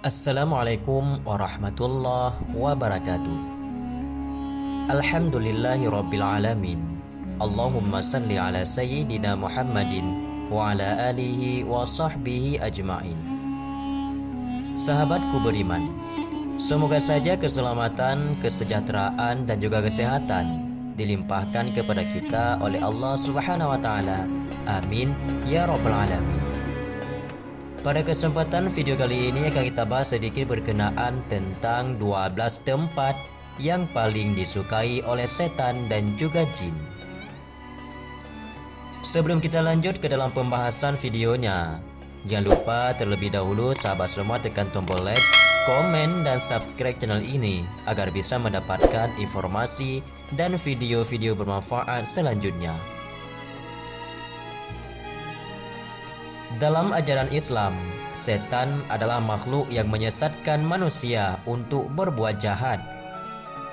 Assalamualaikum warahmatullahi wabarakatuh. Alhamdulillahi rabbil alamin. Allahumma salli ala sayyidina Muhammadin wa ala alihi wa sahbihi ajma'in. Sahabatku beriman, semoga saja keselamatan, kesejahteraan dan juga kesehatan dilimpahkan kepada kita oleh Allah Subhanahu wa taala. Amin ya rabbal alamin. Pada kesempatan video kali ini akan kita bahas sedikit berkenaan tentang 12 tempat yang paling disukai oleh setan dan juga jin. Sebelum kita lanjut ke dalam pembahasan videonya, jangan lupa terlebih dahulu sahabat semua tekan tombol like, komen, dan subscribe channel ini agar bisa mendapatkan informasi dan video-video bermanfaat selanjutnya. Dalam ajaran Islam, setan adalah makhluk yang menyesatkan manusia untuk berbuat jahat.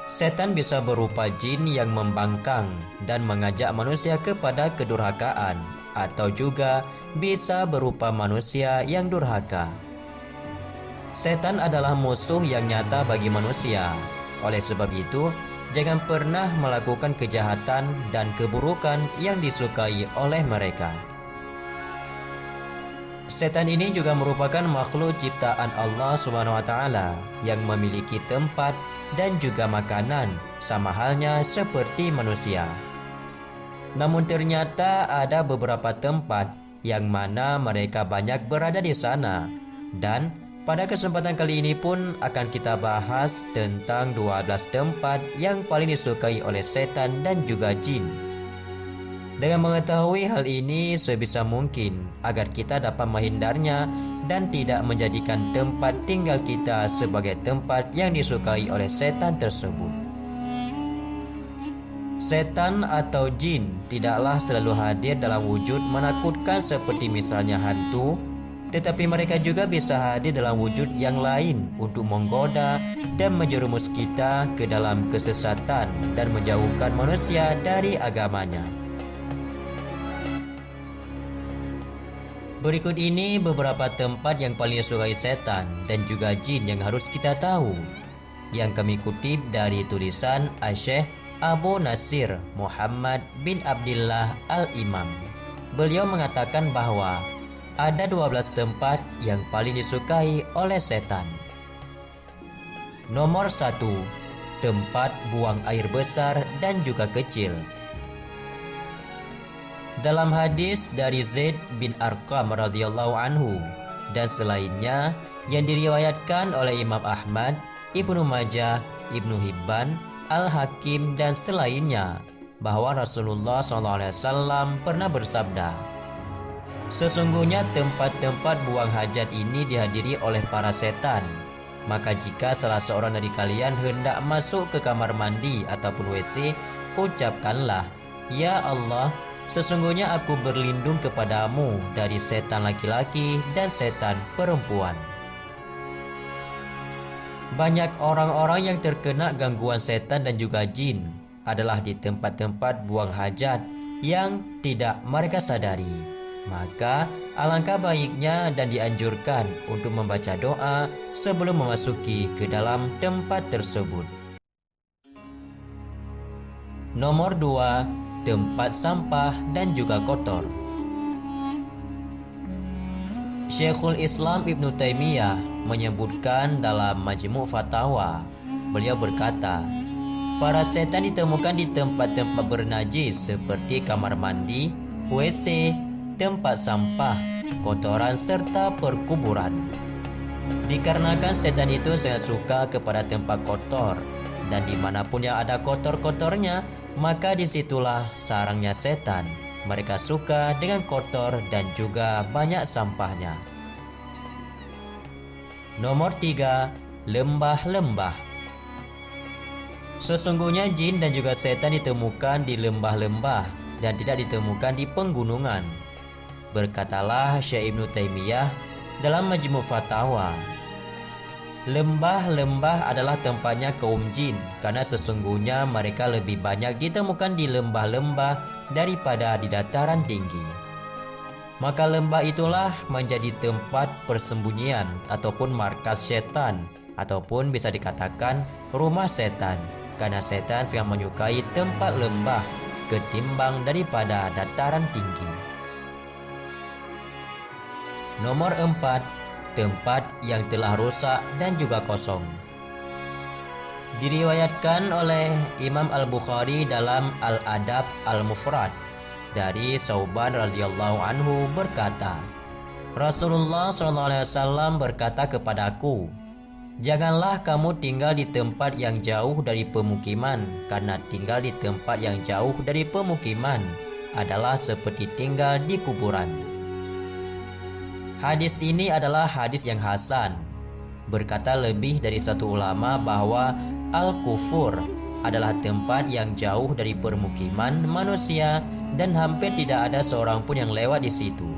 Setan bisa berupa jin yang membangkang dan mengajak manusia kepada kedurhakaan, atau juga bisa berupa manusia yang durhaka. Setan adalah musuh yang nyata bagi manusia. Oleh sebab itu, jangan pernah melakukan kejahatan dan keburukan yang disukai oleh mereka. Setan ini juga merupakan makhluk ciptaan Allah Subhanahu wa taala yang memiliki tempat dan juga makanan sama halnya seperti manusia. Namun ternyata ada beberapa tempat yang mana mereka banyak berada di sana, dan pada kesempatan kali ini pun akan kita bahas tentang 12 tempat yang paling disukai oleh setan dan juga jin. Dengan mengetahui hal ini sebisa mungkin agar kita dapat menghindarnya dan tidak menjadikan tempat tinggal kita sebagai tempat yang disukai oleh setan tersebut. Setan atau jin tidaklah selalu hadir dalam wujud menakutkan seperti misalnya hantu, tetapi mereka juga bisa hadir dalam wujud yang lain untuk menggoda dan menjerumus kita ke dalam kesesatan dan menjauhkan manusia dari agamanya. Berikut ini beberapa tempat yang paling disukai setan dan juga jin yang harus kita tahu, yang kami kutip dari tulisan Syekh Abu Nasir Muhammad bin Abdillah Al-Imam. Beliau mengatakan bahwa ada 12 tempat yang paling disukai oleh setan. Nomor 1, tempat buang air besar dan juga kecil. Dalam hadis dari Zaid bin Arqam radhiyallahu anhu dan selainnya yang diriwayatkan oleh Imam Ahmad, Ibnu Majah, Ibnu Hibban, Al-Hakim dan selainnya, bahwa Rasulullah SAW pernah bersabda, "Sesungguhnya tempat-tempat buang hajat ini dihadiri oleh para setan. Maka jika salah seorang dari kalian hendak masuk ke kamar mandi ataupun WC, ucapkanlah, 'Ya Allah, sesungguhnya aku berlindung kepadamu dari setan laki-laki dan setan perempuan.'" Banyak orang-orang yang terkena gangguan setan dan juga jin adalah di tempat-tempat buang hajat yang tidak mereka sadari. Maka alangkah baiknya dan dianjurkan untuk membaca doa sebelum memasuki ke dalam tempat tersebut. Nomor 2, tempat sampah dan juga kotor. Syekhul Islam Ibnu Taimiyah menyebutkan dalam Majmu' Fatawa, beliau berkata, para setan ditemukan di tempat-tempat bernajis seperti kamar mandi, WC, tempat sampah, kotoran serta perkuburan. Dikarenakan setan itu sangat suka kepada tempat kotor, dan dimanapun yang ada kotor-kotornya, maka disitulah sarangnya setan. Mereka suka dengan kotor dan juga banyak sampahnya. Nomor 3, lembah-lembah. Sesungguhnya jin dan juga setan ditemukan di lembah-lembah dan tidak ditemukan di penggunungan. Berkatalah Syekh Ibnu Taimiyah dalam Majmu' Fatawa, lembah-lembah adalah tempatnya kaum jin karena sesungguhnya mereka lebih banyak ditemukan di lembah-lembah daripada di dataran tinggi. Maka lembah itulah menjadi tempat persembunyian ataupun markas setan, ataupun bisa dikatakan rumah setan, karena setan sangat menyukai tempat lembah ketimbang daripada dataran tinggi. Nomor 4, tempat yang telah rusak dan juga kosong. Diriwayatkan oleh Imam Al-Bukhari dalam Al-Adab Al-Mufrad dari Sauban radhiyallahu anhu berkata, Rasulullah SAW berkata kepadaku, janganlah kamu tinggal di tempat yang jauh dari pemukiman, karena tinggal di tempat yang jauh dari pemukiman adalah seperti tinggal di kuburan. Hadis ini adalah hadis yang hasan. Berkata lebih dari satu ulama bahwa al-kufur adalah tempat yang jauh dari permukiman manusia dan hampir tidak ada seorang pun yang lewat di situ.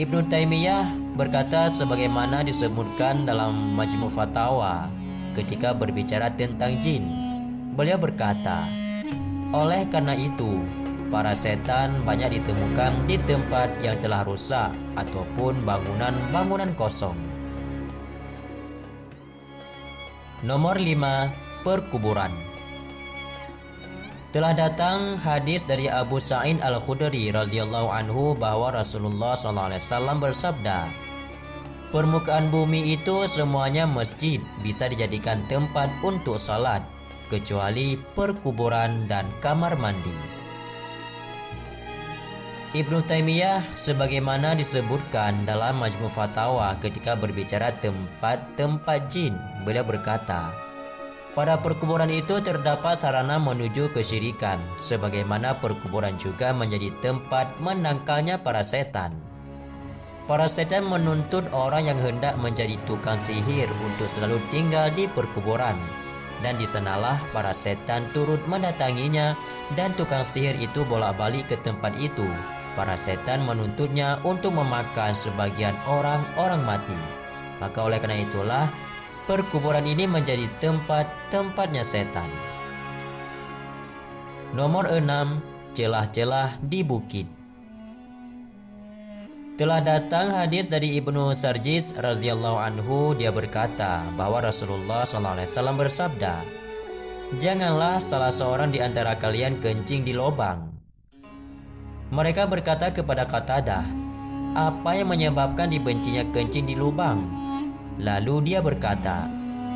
Ibnu Taimiyah berkata sebagaimana disebutkan dalam Majmu' Fatawa ketika berbicara tentang jin. Beliau berkata, oleh karena itu, para setan banyak ditemukan di tempat yang telah rusak ataupun bangunan-bangunan kosong. Nomor 5, perkuburan. Telah datang hadis dari Abu Sa'id Al-Khudri radhiyallahu anhu bahwa Rasulullah SAW bersabda, permukaan bumi itu semuanya masjid, bisa dijadikan tempat untuk salat, kecuali perkuburan dan kamar mandi. Ibnu Taimiyah sebagaimana disebutkan dalam Majmu' Fatawa ketika berbicara tempat-tempat jin, beliau berkata, pada perkuburan itu terdapat sarana menuju kesyirikan, sebagaimana perkuburan juga menjadi tempat menangkalnya para setan. Para setan menuntut orang yang hendak menjadi tukang sihir untuk selalu tinggal di perkuburan, dan di sanalah para setan turut mendatanginya, dan tukang sihir itu bolak-balik ke tempat itu. Para setan menuntutnya untuk memakan sebagian orang-orang mati. Maka oleh karena itulah perkuburan ini menjadi tempatnya setan. Nomor 6, celah-celah di bukit. Telah datang hadis dari Ibnu Sarjis radhiyallahu anhu, dia berkata bahwa Rasulullah SAW bersabda, janganlah salah seorang di antara kalian kencing di lubang. Mereka berkata kepada Qatadah, apa yang menyebabkan dibencinya kencing di lubang? Lalu dia berkata,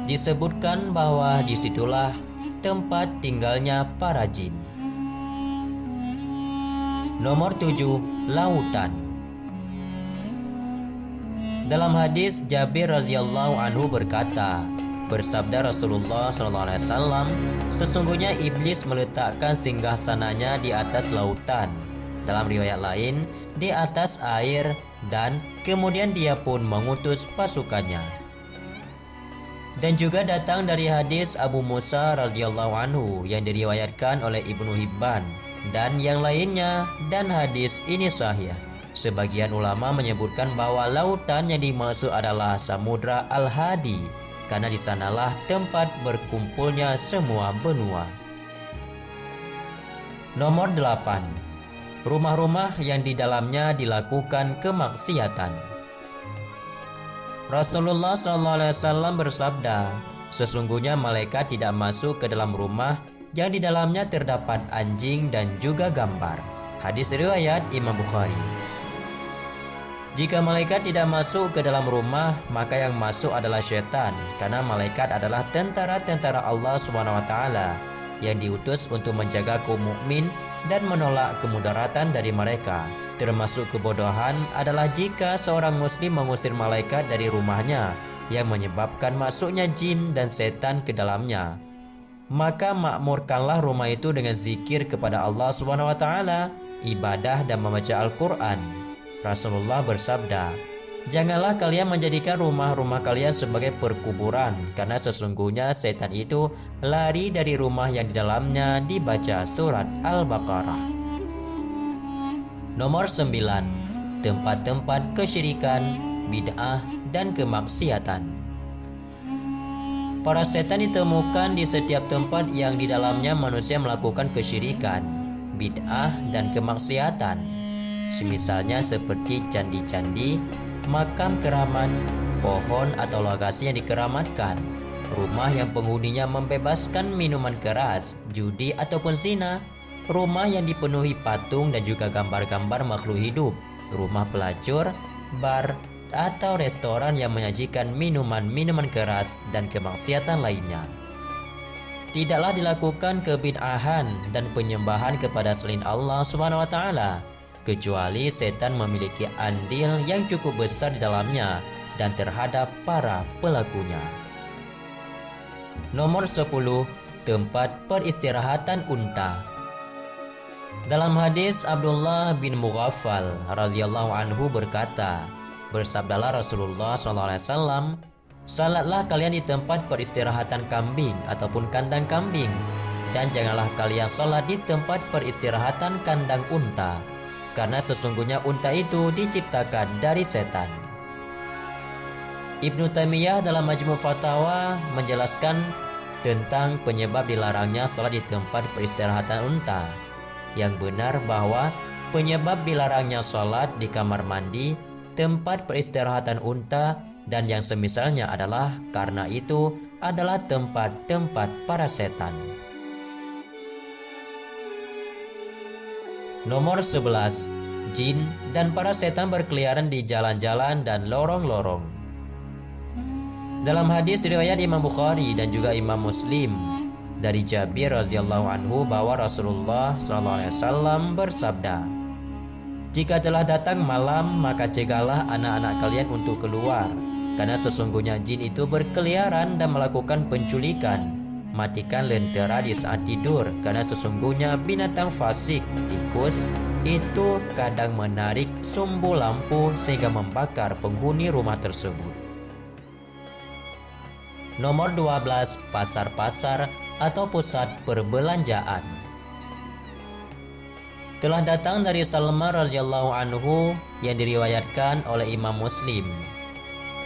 disebutkan bahwa disitulah tempat tinggalnya para jin. Nomor 7, lautan. Dalam hadis Jabir radhiyallahu anhu berkata, bersabda Rasulullah SAW, sesungguhnya iblis meletakkan singgahsananya di atas lautan, dalam riwayat lain di atas air, dan kemudian dia pun mengutus pasukannya. Dan juga datang dari hadis Abu Musa radhiyallahu anhu yang diriwayatkan oleh Ibnu Hibban dan yang lainnya, dan hadis ini sahih. Sebagian ulama menyebutkan bahwa lautan yang dimaksud adalah Samudra Al-Hadi, karena di sanalah tempat berkumpulnya semua benua. Nomor 8, rumah-rumah yang di dalamnya dilakukan kemaksiatan. Rasulullah SAW bersabda, sesungguhnya malaikat tidak masuk ke dalam rumah yang di dalamnya terdapat anjing dan juga gambar. Hadis riwayat Imam Bukhari. Jika malaikat tidak masuk ke dalam rumah, maka yang masuk adalah syaitan, karena malaikat adalah tentara-tentara Allah SWT yang diutus untuk menjaga kaum mukmin dan menolak kemudaratan dari mereka. Termasuk kebodohan adalah jika seorang muslim mengusir malaikat dari rumahnya yang menyebabkan masuknya jin dan setan ke dalamnya. Maka makmurkanlah rumah itu dengan zikir kepada Allah SWT, ibadah dan membaca Al-Quran. Rasulullah bersabda, janganlah kalian menjadikan rumah-rumah kalian sebagai perkuburan, karena sesungguhnya setan itu lari dari rumah yang di dalamnya dibaca surat Al-Baqarah. Nomor 9, tempat-tempat kesyirikan, bid'ah, dan kemaksiatan. Para setan ditemukan di setiap tempat yang di dalamnya manusia melakukan kesyirikan, bid'ah, dan kemaksiatan. semisalnya seperti candi-candi, makam keramat, pohon atau lokasi yang dikeramatkan, rumah yang penghuninya membebaskan minuman keras, judi ataupun zina, rumah yang dipenuhi patung dan juga gambar-gambar makhluk hidup, rumah pelacur, bar, atau restoran yang menyajikan minuman-minuman keras dan kemaksiatan lainnya. Tidaklah dilakukan kebid'ahan dan penyembahan kepada selain Allah Subhanahu wa taala, kecuali setan memiliki andil yang cukup besar di dalamnya dan terhadap para pelakunya. Nomor 10. Tempat peristirahatan unta. Dalam hadis Abdullah bin Mughaffal radhiyallahu anhu berkata, bersabdalah Rasulullah SAW, "Salatlah kalian di tempat peristirahatan kambing ataupun kandang kambing, dan janganlah kalian salat di tempat peristirahatan kandang unta, karena sesungguhnya unta itu diciptakan dari setan." Ibnu Taimiyah dalam Majmu' Fatawa menjelaskan tentang penyebab dilarangnya salat di tempat peristirahatan unta. Yang benar bahwa penyebab dilarangnya salat di kamar mandi, tempat peristirahatan unta, dan yang semisalnya adalah karena itu adalah tempat-tempat para setan. Nomor 11. Jin dan para setan berkeliaran di jalan-jalan dan lorong-lorong. Dalam hadis riwayat Imam Bukhari dan juga Imam Muslim dari Jabir radhiyallahu anhu bahwa Rasulullah SAW bersabda, "Jika telah datang malam, maka cegahlah anak-anak kalian untuk keluar, karena sesungguhnya jin itu berkeliaran dan melakukan penculikan. Matikan lentera di saat tidur, karena sesungguhnya binatang fasik, tikus, itu kadang menarik sumbu lampu sehingga membakar penghuni rumah tersebut." Nomor 12. Pasar-pasar atau pusat perbelanjaan. Telah datang dari Salman radhiyallahu anhu yang diriwayatkan oleh Imam Muslim.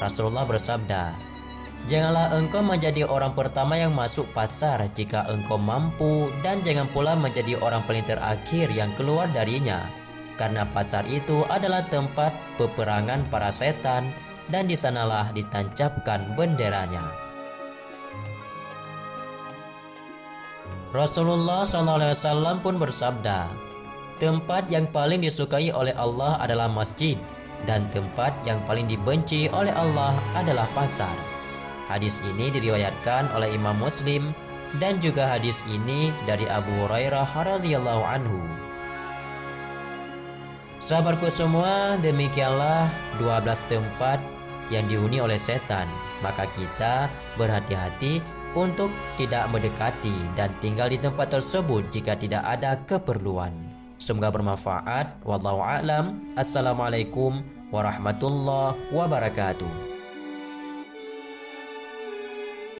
Rasulullah bersabda, "Janganlah engkau menjadi orang pertama yang masuk pasar jika engkau mampu, dan jangan pula menjadi orang paling terakhir yang keluar darinya, karena pasar itu adalah tempat peperangan para setan, dan di sanalah ditancapkan benderanya." Rasulullah SAW pun bersabda, "Tempat yang paling disukai oleh Allah adalah masjid, dan tempat yang paling dibenci oleh Allah adalah pasar." Hadis ini diriwayatkan oleh Imam Muslim, dan juga hadis ini dari Abu Hurairah radhiyallahu anhu. Sahabatku semua, demikianlah 12 tempat yang dihuni oleh setan. Maka kita berhati-hati untuk tidak mendekati dan tinggal di tempat tersebut jika tidak ada keperluan. Semoga bermanfaat. Wallahu a'lam. Assalamualaikum warahmatullahi wabarakatuh.